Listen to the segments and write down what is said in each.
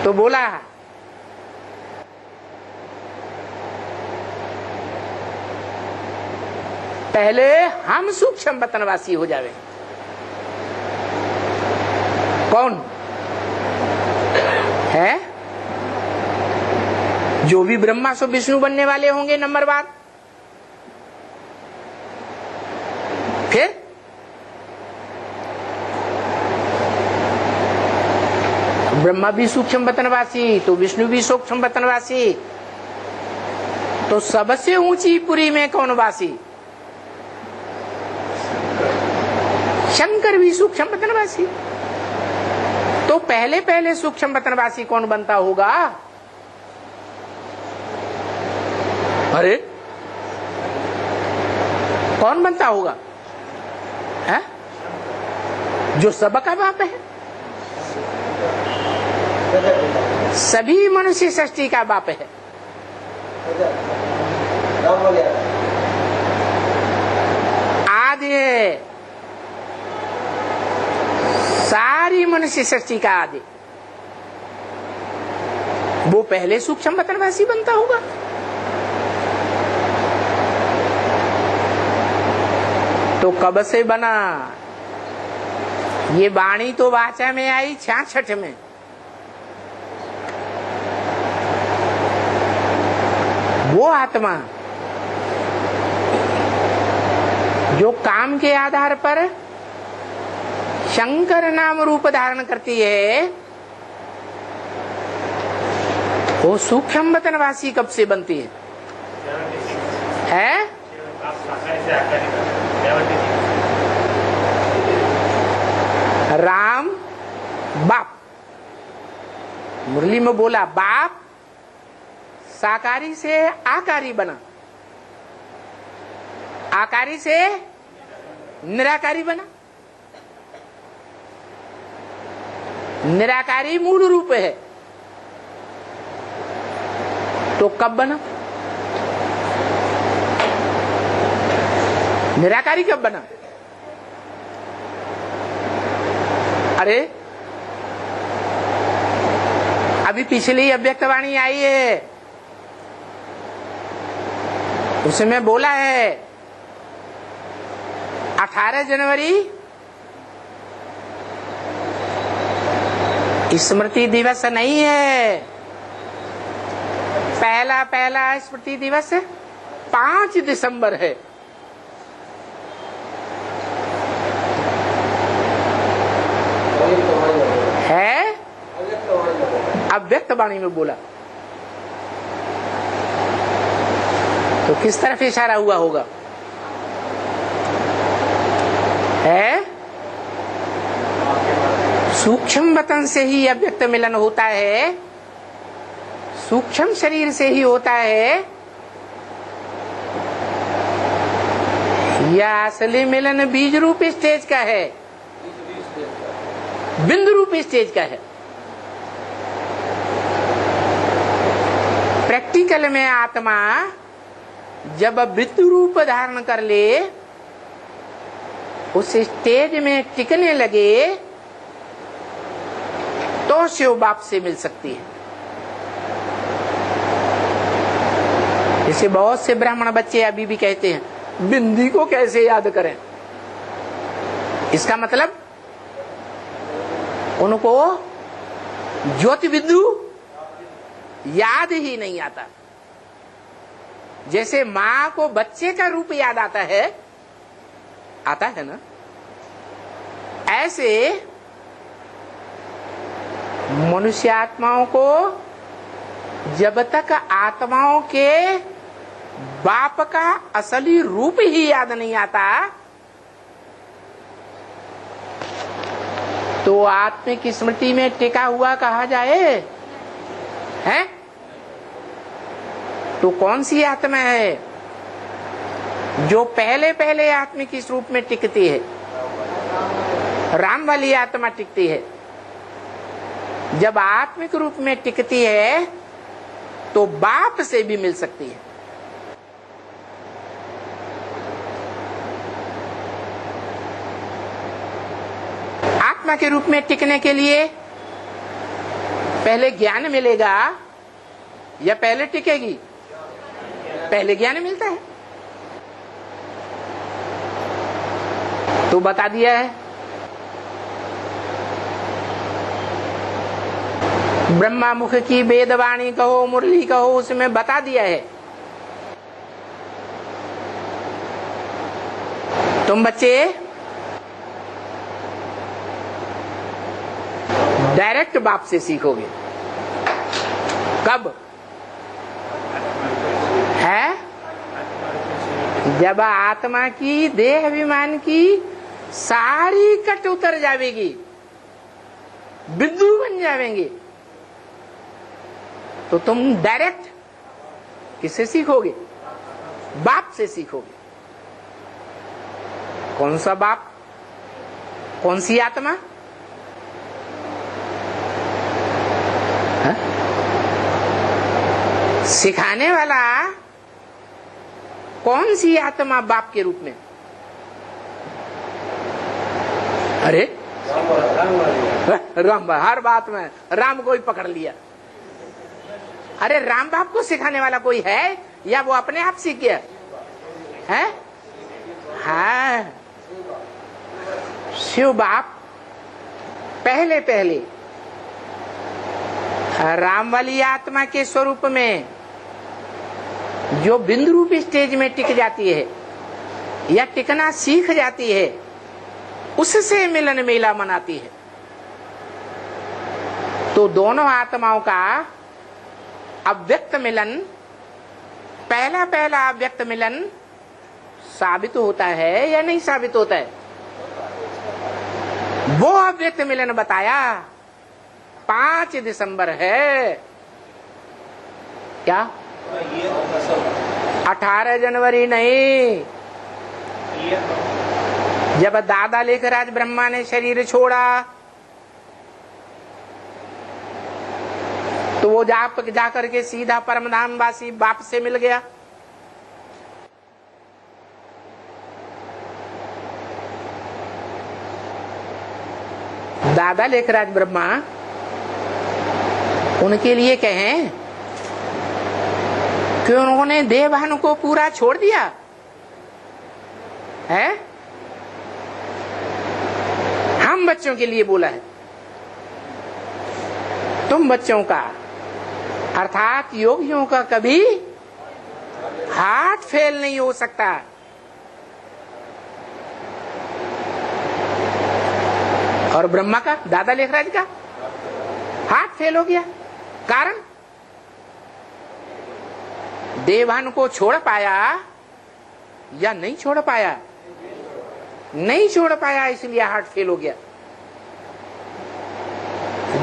तो बोला पहले हम सूक्ष्म वतनवासी हो जावे। कौन है? जो भी ब्रह्मा सो विष्णु बनने वाले होंगे नंबर बाद। फिर ब्रह्मा भी सूक्ष्म वतनवासी तो विष्णु भी सूक्ष्म वतनवासी, तो सबसे ऊंची पुरी में कौन वासी? शंकर भी सूक्ष्म वतनवासी। तो पहले पहले सूक्ष्म वतनवासी कौन बनता होगा? अरे कौन बनता होगा? है? जो सबका बाप है, सभी मनुष्य सृष्टि का बाप है। आदि है, सारी मनुष्य सृष्टि का आदि। वो पहले सूक्ष्म वतनवासी बनता होगा। तो कब से बना? ये वाणी तो वाचा में आई 66 में। वो आत्मा जो काम के आधार पर शंकर नाम रूप धारण करती है, वो सूक्ष्म वतनवासी कब से बनती है? राम बाप, मुरली में बोला बाप साकारी से आकारी बना, आकारी से निराकारी बना। निराकारी मूल रूप है, तो कब बना? निराकारी कब बना? अरे अभी पिछली अव्यक्तवाणी आई है, उसमें बोला है 18 जनवरी स्मृति दिवस नहीं है। पहला स्मृति दिवस 5 दिसंबर है। अव्यक्त वाणी में बोला, तो किस तरफ इशारा हुआ होगा? है सूक्ष्म वतन से ही अव्यक्त मिलन होता है, सूक्ष्म शरीर से ही होता है, या असली मिलन बीज रूप स्टेज का है, बिंदु रूप स्टेज का है? प्रैक्टिकल में आत्मा जब बिंदु रूप धारण कर ले, उस स्टेज में टिकने लगे, तो शिव बाप से मिल सकती है। जैसे बहुत से ब्राह्मण बच्चे अभी भी कहते हैं बिंदी को कैसे याद करें। इसका मतलब उनको ज्योति बिंदु याद ही नहीं आता। जैसे माँ को बच्चे का रूप याद आता है ना, ऐसे मनुष्य आत्माओं को जब तक आत्माओं के बाप का असली रूप ही याद नहीं आता, तो आत्मिक स्मृति में टिका हुआ कहा जाए है? तो कौन सी आत्मा है जो पहले पहले आत्मिक इस रूप में टिकती है? राम वाली आत्मा टिकती है। जब आत्मिक रूप में टिकती है तो बाप से भी मिल सकती है। आत्मा के रूप में टिकने के लिए पहले ज्ञान मिलेगा या पहले टिकेगी? पहले ज्ञान मिलता है। तो बता दिया है, ब्रह्मा मुख की वेदवाणी कहो, मुरली कहो, उसमें बता दिया है। तुम बच्चे डायरेक्ट बाप से सीखोगे। कब? है जब आत्मा की, देह अभिमान की सारी कट उतर जाएगी, बिंदु बन जाएंगे, तो तुम डायरेक्ट किससे सीखोगे? बाप से सीखोगे। कौन सा बाप? कौन सी आत्मा? है? सिखाने वाला कौन सी आत्मा बाप के रूप में? अरे राम, हर बात में राम को ही पकड़ लिया। अरे राम बाप को सिखाने वाला कोई है या वो अपने आप सीख गया है? हाँ, शिव बाप पहले पहले राम वाली आत्मा के स्वरूप में जो बिंदु रूपी स्टेज में टिक जाती है या टिकना सीख जाती है, उससे मिलन मेला मनाती है। तो दोनों आत्माओं का अव्यक्त मिलन, पहला पहला अव्यक्त मिलन साबित होता है या नहीं साबित होता है? वो अव्यक्त मिलन बताया 5 दिसंबर है। क्या 18 जनवरी नहीं, जब दादा लेखराज ब्रह्मा ने शरीर छोड़ा तो वो जा करके सीधा परमधाम वासी बाप से मिल गया। दादा लेखराज ब्रह्मा उनके लिए कहें कि उन्होंने देवभान को पूरा छोड़ दिया है? हम बच्चों के लिए बोला है, तुम बच्चों का अर्थात योगियों का कभी हार्ट फेल नहीं हो सकता। और ब्रह्मा का, दादा लेखराज का हार्ट फेल हो गया। कारण देवान को छोड़ पाया या नहीं छोड़ पाया? नहीं छोड़ पाया, इसलिए हार्ट फेल हो गया।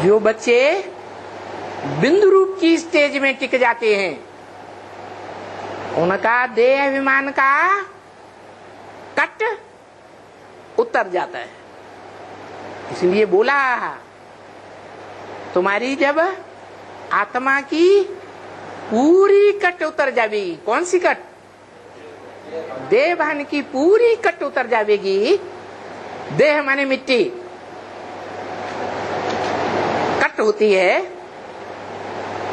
जो बच्चे बिंदु रूप की स्टेज में टिक जाते हैं, उनका देह अभिमान का कट उतर जाता है। इसलिए बोला, तुम्हारी जब आत्मा की पूरी कट उतर जाएगी, कौन सी कट? देहभान की पूरी कट उतर जाएगी। देह माने मिट्टी, कट होती है,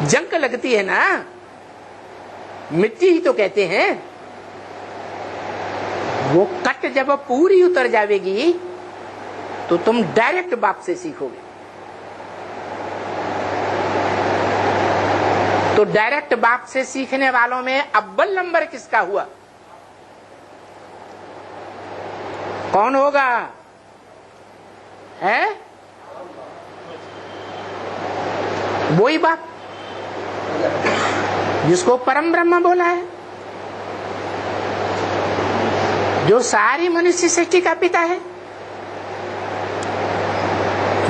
जंग लगती है ना, मिट्टी ही तो कहते हैं। वो कट जब पूरी उतर जाएगी तो तुम डायरेक्ट बाप से सीखोगे। तो डायरेक्ट बाप से सीखने वालों में अव्वल नंबर किसका हुआ? कौन होगा? है वही बाप जिसको परम ब्रह्म बोला है, जो सारी मनुष्य सृष्टि का पिता है।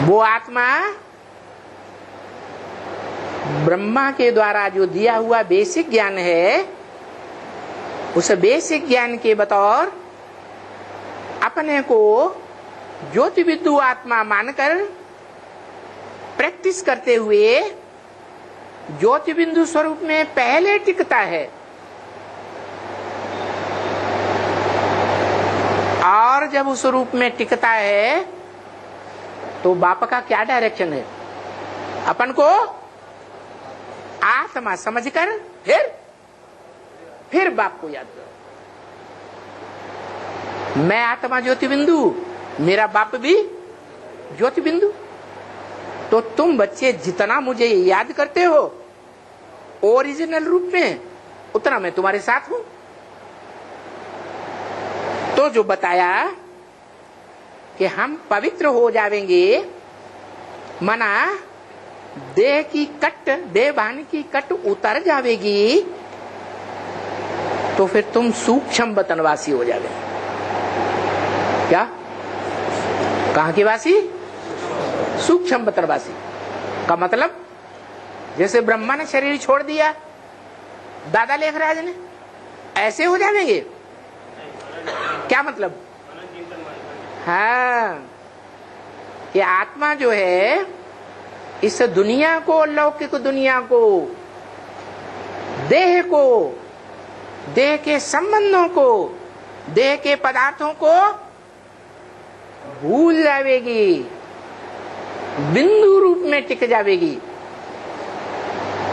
वो आत्मा ब्रह्मा के द्वारा जो दिया हुआ बेसिक ज्ञान है, उस बेसिक ज्ञान के बतौर अपने को ज्योति विद्यु आत्मा मानकर प्रैक्टिस करते हुए ज्योति बिंदु स्वरूप में पहले टिकता है। और जब उस रूप में टिकता है तो बाप का क्या डायरेक्शन है? अपन को आत्मा समझकर फिर बाप को याद करो। मैं आत्मा ज्योति बिंदु, मेरा बाप भी ज्योति बिंदु। तो तुम बच्चे जितना मुझे याद करते हो ओरिजिनल रूप में, उतना मैं तुम्हारे साथ हूं। तो जो बताया कि हम पवित्र हो जाएंगे, मना देह की कट, देह भान की कट उतर जाएगी, तो फिर तुम सूक्ष्म वतनवासी हो जाओगे। क्या? कहां के वासी? सूक्ष्म वतनवासी का मतलब जैसे ब्रह्मा ने शरीर छोड़ दिया, दादा लेखराज ने, ऐसे हो जाएंगे। क्या मतलब? हाँ, कि आत्मा जो है इस दुनिया को, लौकिक दुनिया को, देह को, देह के संबंधों को, देह के पदार्थों को भूल जाएगी, बिंदु रूप में टिक जाएगी,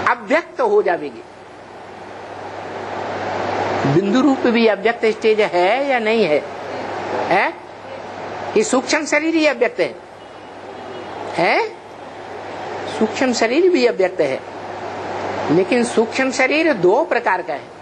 अव्यक्त हो जाएगी। बिंदु रूप भी अव्यक्त स्टेज है या नहीं है? है? ये सूक्ष्म शरीर ही अव्यक्त है? सूक्ष्म शरीर भी अव्यक्त है, लेकिन सूक्ष्म शरीर दो प्रकार का है।